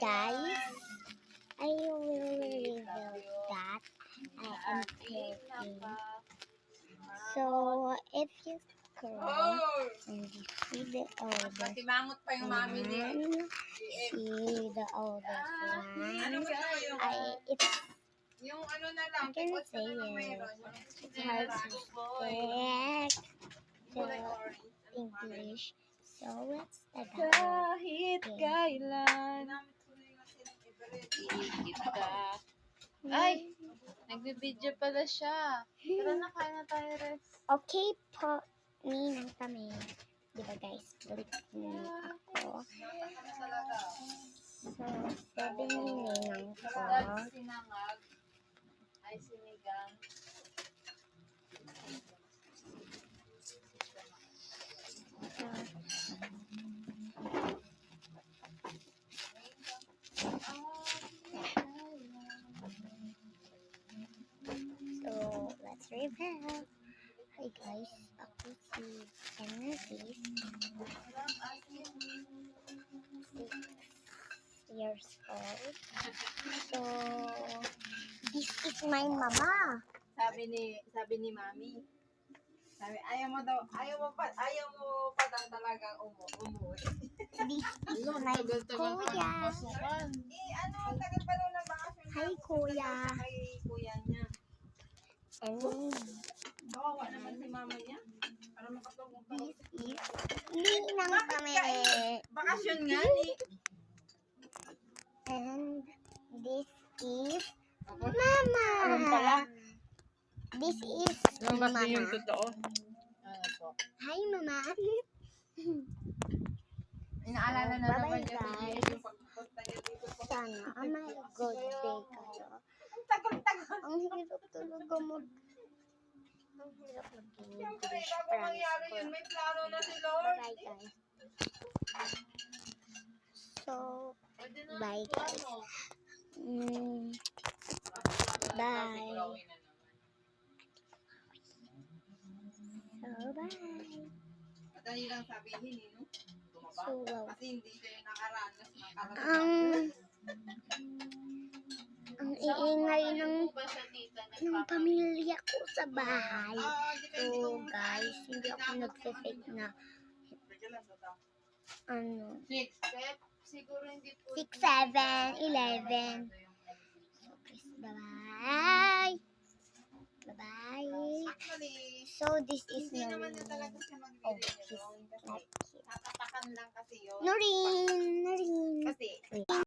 guys, I will reveal that I am pregnant. So if you scroll and you see the oldest Matimangot pa yung mami ni. one, see the oldest one, it's Yung ano na lang, I can what say na lang it. meron. It's hard to speak the English. So let's start. Kahit kailan iikip ka. Ay! Nagbibideo pala siya. Tara na, kain na tayo, Res. Okay po, ninang kami. Diba guys, balik na ako. So, sabi ni ninang ko, Sinangag ay sinigang. so let's reveal. Hi guys, ako si Kennedy, 6 years old. So, this is my mama. Sabi ni mami. Sabi, ayaw mo pa daw talagang umuwi. This is my kuya. Tagal pa nung nabakasyon. Hi kuya. Kay kuya niya. And Kawawa naman si mama niya. Para makatulong pa. this is ninang kami. Bakasyon nga ni. And this is mama. This is mama. totoo. Ano po? Hi mama. Inaalala na Bye-bye, naman niya guys. yung pagpunta niya dito. Sana may good day kayo. Ang tagal-tagal. Ang hirap talaga ang hirap Siyempre, mag-English. bago mangyari yun, may plano na si Lord. Bye guys. So, Pwede na bye ito, guys. ano? Bye. So, bye. Madali lang sabihin eh, no? Tumaba. So, wow. Kasi hindi kayo nakaranas ng Ang iingay ng Ba siya, tita, pamilya ko sa bahay. So, guys, hindi ako nagse-fake na ano, 6. siguro hindi po 6, 7, 11. So, please, bye-bye. Bye-bye. Actually, So, this is hindi naman na Noreen. talaga siya Oh, mag-video she's yun. not Kasi cute. tatapakan lang kasi yun. Noreen! Kasi Wait.